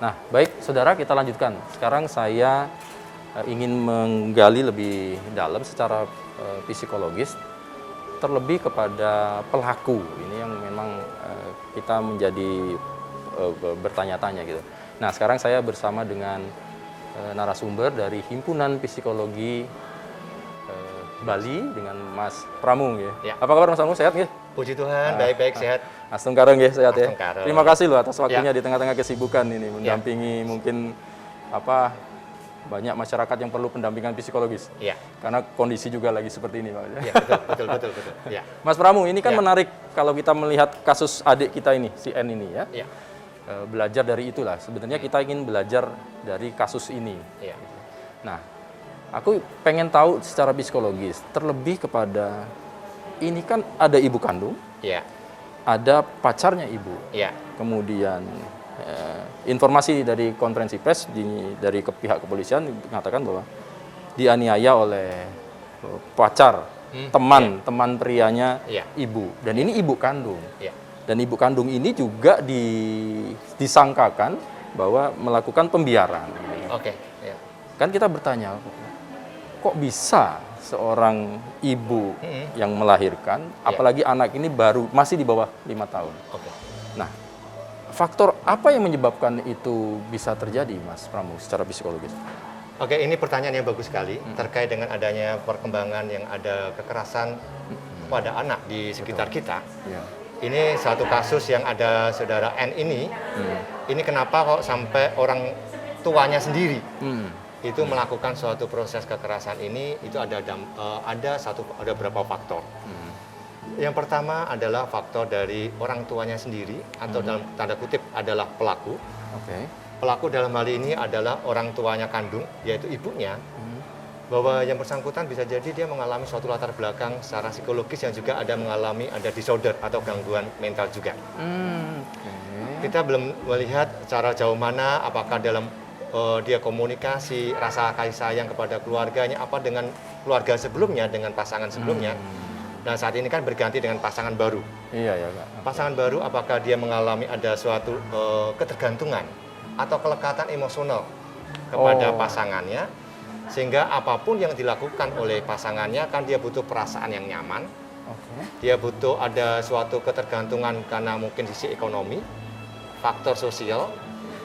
Nah, baik saudara, kita lanjutkan. Sekarang saya ingin menggali lebih dalam secara psikologis, terlebih kepada pelaku. Ini yang memang kita menjadi bertanya-tanya gitu. Nah, sekarang saya bersama dengan narasumber dari Himpunan Psikologi Bali dengan Mas Pramung ya. Ya. Apa kabar Mas Pramung, sehat nggih? Puji Tuhan, baik-baik, sehat. Astung kareng ya, sehat ya. Kareng. Terima kasih loh atas waktunya Ya. di tengah-tengah kesibukan ini mendampingi mungkin banyak masyarakat yang perlu pendampingan psikologis. Iya. Karena kondisi juga lagi seperti ini, Pak. Iya, betul. Ya. Mas Pramu, ini kan Ya. menarik kalau kita melihat kasus adik kita ini, si N ini ya. Iya. Belajar dari itulah. Sebenarnya kita ingin belajar dari kasus ini. Iya. Nah, aku pengen tahu secara psikologis, terlebih kepada ini kan ada ibu kandung, Iya. ada pacarnya ibu. Iya. Kemudian informasi dari konferensi pers dari pihak kepolisian mengatakan bahwa dianiaya oleh pacar, teman prianya Iya. ibu. Dan ini ibu kandung. Iya. Dan ibu kandung ini juga disangkakan bahwa melakukan pembiaran. Oke. Iya. Kan kita bertanya, kok bisa seorang ibu yang melahirkan, apalagi anak ini masih di bawah 5 tahun. Oke. Nah, faktor apa yang menyebabkan itu bisa terjadi, Mas Pramu, secara psikologis? Oke, ini pertanyaan yang bagus sekali terkait dengan adanya perkembangan yang ada kekerasan pada anak di sekitar kita. Ya. Ini satu kasus yang ada saudara N ini. Ini kenapa kok sampai orang tuanya sendiri itu melakukan suatu proses kekerasan ini? Itu ada beberapa faktor. Yang pertama adalah faktor dari orang tuanya sendiri atau dalam tanda kutip adalah pelaku. Oke. Pelaku dalam hal ini adalah orang tuanya kandung, yaitu ibunya. Bahwa yang bersangkutan bisa jadi dia mengalami suatu latar belakang secara psikologis yang juga ada disorder atau gangguan mental juga. Kita belum melihat secara jauh mana apakah dalam dia komunikasi, rasa kasih sayang kepada keluarganya apa dengan keluarga sebelumnya, dengan pasangan sebelumnya. Nah, saat ini kan berganti dengan pasangan baru. Iya ya, Kak. Pasangan baru apakah dia mengalami ada suatu ketergantungan atau kelekatan emosional kepada pasangannya, sehingga apapun yang dilakukan oleh pasangannya kan dia butuh perasaan yang nyaman. Dia butuh ada suatu ketergantungan karena mungkin sisi ekonomi, faktor sosial,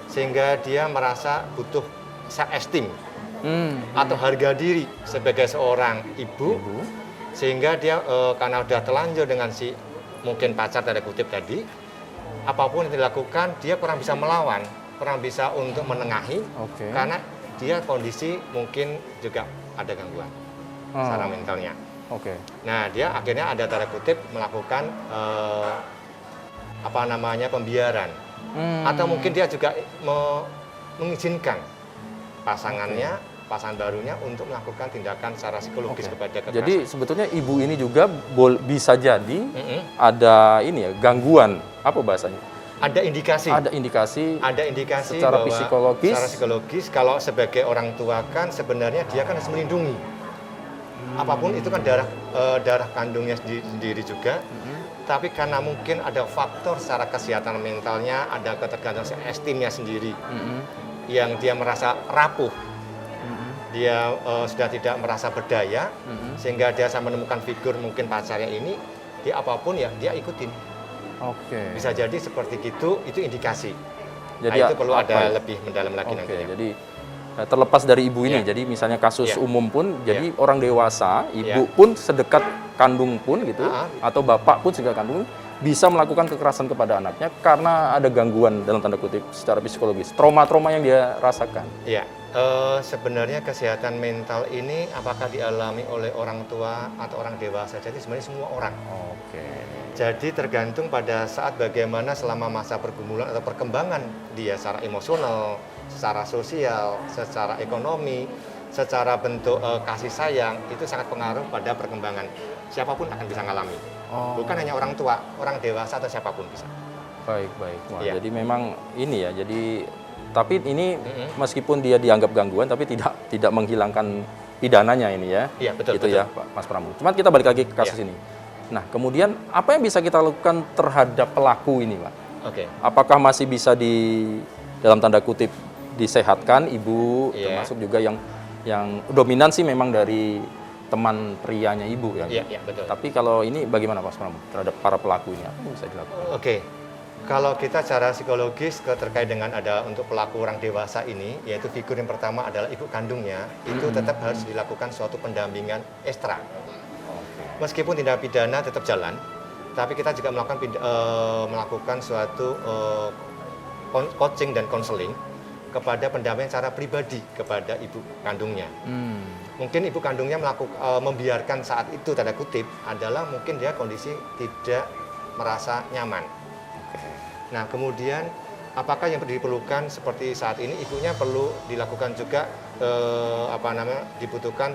sehingga dia merasa butuh self esteem atau harga diri sebagai seorang ibu. Sehingga dia karena sudah telanjur dengan si mungkin pacar tanda kutip tadi, apapun yang dilakukan dia kurang bisa melawan, kurang bisa untuk menengahi, karena dia kondisi mungkin juga ada gangguan secara mentalnya. Nah, dia akhirnya ada tanda kutip melakukan pembiaran, atau mungkin dia juga mengizinkan pasangan barunya untuk melakukan tindakan secara psikologis kepada kekerasan. Jadi sebetulnya ibu ini juga bisa jadi ada gangguan, apa bahasanya? Ada indikasi secara bahwa psikologis. Secara psikologis kalau sebagai orang tua kan sebenarnya dia kan harus melindungi. Apapun itu kan darah kandungnya sendiri juga. Tapi karena mungkin ada faktor secara kesehatan mentalnya, ada ketergantungan esteemnya sendiri, yang dia merasa rapuh, dia sudah tidak merasa berdaya, sehingga dia menemukan figur mungkin pacarnya ini, dia apapun ya dia ikutin. Bisa jadi seperti itu indikasi. Jadi itu perlu ada lebih mendalam lagi nantinya. Jadi terlepas dari ibu ini, jadi misalnya kasus umum pun, jadi orang dewasa, ibu pun sedekat kandung pun gitu, atau bapak pun sedekat kandung bisa melakukan kekerasan kepada anaknya karena ada gangguan dalam tanda kutip secara psikologis, trauma-trauma yang dia rasakan. Iya, sebenarnya kesehatan mental ini apakah dialami oleh orang tua atau orang dewasa? Jadi sebenarnya semua orang. Jadi tergantung pada saat bagaimana selama masa pergumulan atau perkembangan dia secara emosional, secara sosial, secara ekonomi, secara bentuk kasih sayang, itu sangat pengaruh pada perkembangan. Siapapun akan bisa mengalami. Bukan hanya orang tua, orang dewasa atau siapapun bisa. Baik. Wah, jadi memang ini ya. Tapi ini meskipun dia dianggap gangguan, tapi tidak menghilangkan pidananya ini ya. Iya, betul. Ya, Pak Mas Pramu. Cuma kita balik lagi ke kasus ini. Nah, kemudian apa yang bisa kita lakukan terhadap pelaku ini, Pak? Apakah masih bisa dalam tanda kutip disehatkan, ibu, Iya. termasuk juga yang dominan sih memang dari teman prianya ibu ya. Iya, iya, betul. Tapi kalau ini bagaimana Mas Pram terhadap para pelaku ini, apa yang bisa dilakukan? Oke, kalau kita secara psikologis terkait dengan ada untuk pelaku orang dewasa ini, yaitu figur yang pertama adalah ibu kandungnya, itu tetap harus dilakukan suatu pendampingan ekstra. Meskipun tindak pidana tetap jalan, tapi kita juga melakukan suatu coaching dan konseling kepada pendamping secara pribadi kepada ibu kandungnya. Mungkin ibu kandungnya membiarkan saat itu tanda kutip adalah mungkin dia kondisi tidak merasa nyaman. Nah, kemudian apakah yang diperlukan seperti saat ini ibunya perlu dilakukan juga dibutuhkan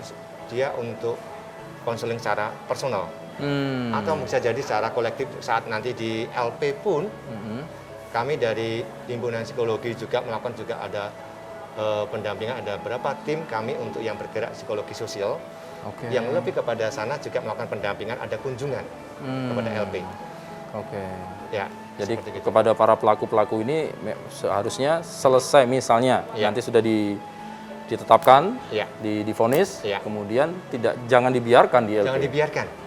dia untuk konseling secara personal atau bisa jadi secara kolektif saat nanti di LP pun kami dari Himpunan Psikologi juga melakukan juga ada pendampingan, ada berapa tim kami untuk yang bergerak psikologi sosial yang lebih kepada sana juga melakukan pendampingan, ada kunjungan kepada LP. Ya, jadi kepada para pelaku-pelaku ini seharusnya selesai misalnya nanti sudah ditetapkan, divonis, kemudian jangan dibiarkan di LP.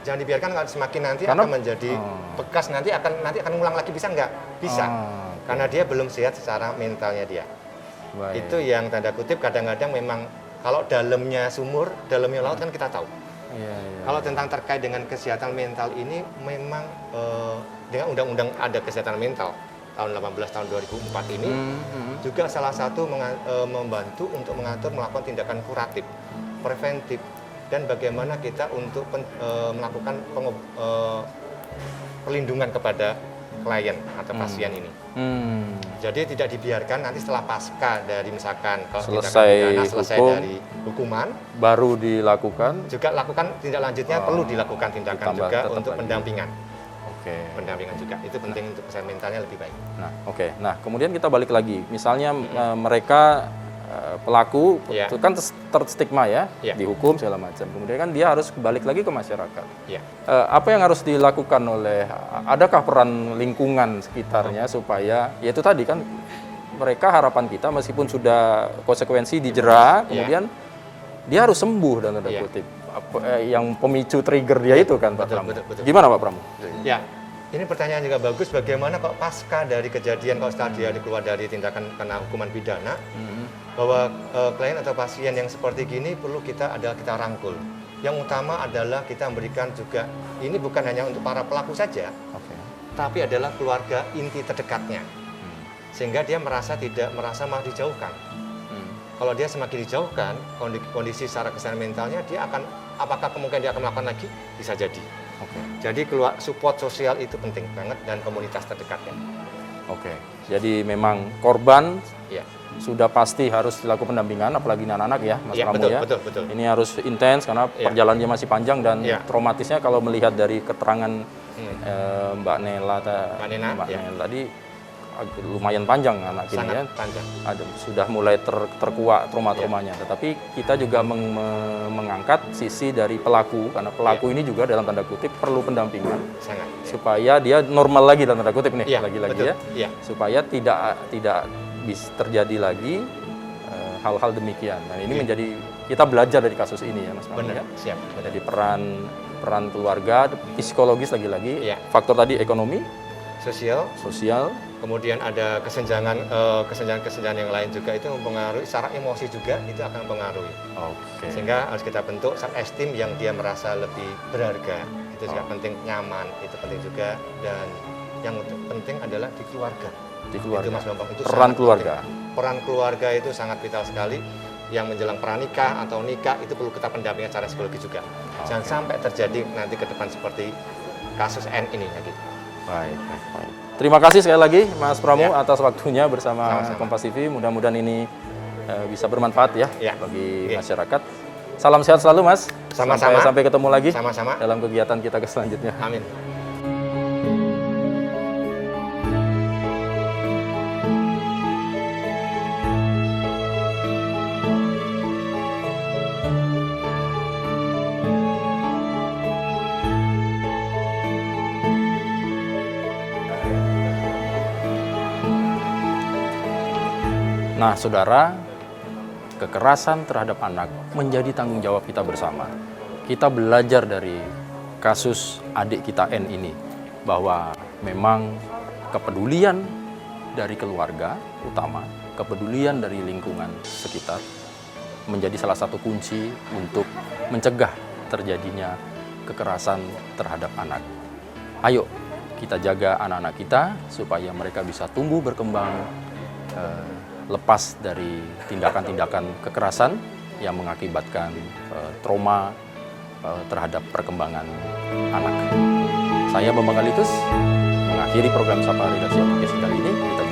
Jangan dibiarkan kalau semakin nanti akan menjadi bekas, nanti akan ngulang lagi, bisa nggak? Bisa. Karena dia belum sehat secara mentalnya dia. Baik. Itu yang tanda kutip kadang-kadang memang kalau dalamnya sumur, dalamnya laut kan kita tahu. Kalau tentang terkait dengan kesehatan mental ini memang dengan undang-undang ada kesehatan mental tahun 18 tahun 2004 ini juga salah satu membantu untuk melakukan tindakan kuratif, preventif, dan bagaimana kita untuk melakukan perlindungan kepada klien atau pasien ini. Jadi tidak dibiarkan nanti setelah pasca dari misalkan kalau selesai dari hukuman baru dilakukan, juga lakukan tindak lanjutnya perlu dilakukan tindakan juga untuk pendampingan. Pendampingan juga itu penting untuk kesehatan mentalnya lebih baik. Nah, kemudian kita balik lagi, misalnya mereka pelaku itu kan terstigma ya, dihukum segala macam. Kemudian kan dia harus balik lagi ke masyarakat. Apa yang harus dilakukan adakah peran lingkungan sekitarnya supaya, ya itu tadi kan mereka harapan kita meskipun sudah konsekuensi dijera, kemudian dia harus sembuh dan tanda kutip. Yang pemicu trigger dia itu kan Pak Pramu. Gimana Pak Pramu? Ya, ini pertanyaan juga bagus. Bagaimana kok pasca dari kejadian kalau setelah dia keluar dari tindakan kena hukuman pidana, bahwa klien atau pasien yang seperti gini perlu kita rangkul. Yang utama adalah kita memberikan juga, ini bukan hanya untuk para pelaku saja, tapi adalah keluarga inti terdekatnya, sehingga dia tidak merasa malah dijauhkan. Kalau dia semakin dijauhkan, kondisi secara kesehatan mentalnya apakah kemungkinan dia akan melakukan lagi? Bisa jadi. Jadi support sosial itu penting banget dan komunitas terdekatnya. Jadi memang korban sudah pasti harus dilakukan pendampingan, apalagi anak-anak ya, Mas Pramu ya. Betul. Ini harus intens karena perjalanannya masih panjang dan traumatisnya kalau melihat dari keterangan Mbak Nela tadi lumayan panjang anak ini ya. Panjang. Sudah mulai terkuak trauma-traumanya. Tetapi kita juga mengangkat sisi dari pelaku karena pelaku ini juga dalam tanda kutip perlu pendampingan. Supaya dia normal lagi dalam tanda kutip nih lagi-lagi ya. Supaya tidak bisa terjadi lagi hal-hal demikian. Nah, ini menjadi kita belajar dari kasus ini ya Mas Pramu ya. Jadi peran keluarga, psikologis lagi-lagi, faktor tadi ekonomi, sosial, kemudian ada kesenjangan yang lain juga itu mempengaruhi secara emosi juga, itu akan mempengaruhi. Sehingga harus kita bentuk self esteem yang dia merasa lebih berharga. Itu juga penting, nyaman, itu penting juga, dan yang penting adalah di keluarga. Itu Mas Bambang, itu peran keluarga. Peran keluarga itu sangat vital sekali. Yang menjelang pranikah atau nikah itu perlu kita pendampingan secara psikologi juga. Jangan sampai terjadi nanti ke depan seperti kasus N ini ya gitu. Baik. Terima kasih sekali lagi Mas Pramu atas waktunya bersama Kompas TV. Mudah-mudahan ini bisa bermanfaat ya bagi masyarakat. Salam sehat selalu Mas. Sama-sama. Sampai ketemu lagi Sama-sama. dalam kegiatan kita selanjutnya. Amin. Nah, saudara, kekerasan terhadap anak menjadi tanggung jawab kita bersama. Kita belajar dari kasus adik kita N ini, bahwa memang kepedulian dari keluarga utama, kepedulian dari lingkungan sekitar menjadi salah satu kunci untuk mencegah terjadinya kekerasan terhadap anak. Ayo kita jaga anak-anak kita supaya mereka bisa tumbuh berkembang lepas dari tindakan-tindakan kekerasan yang mengakibatkan trauma terhadap perkembangan anak. Saya Bambang Galitus mengakhiri program Sapa Redaksi Podcast kali ini. Kita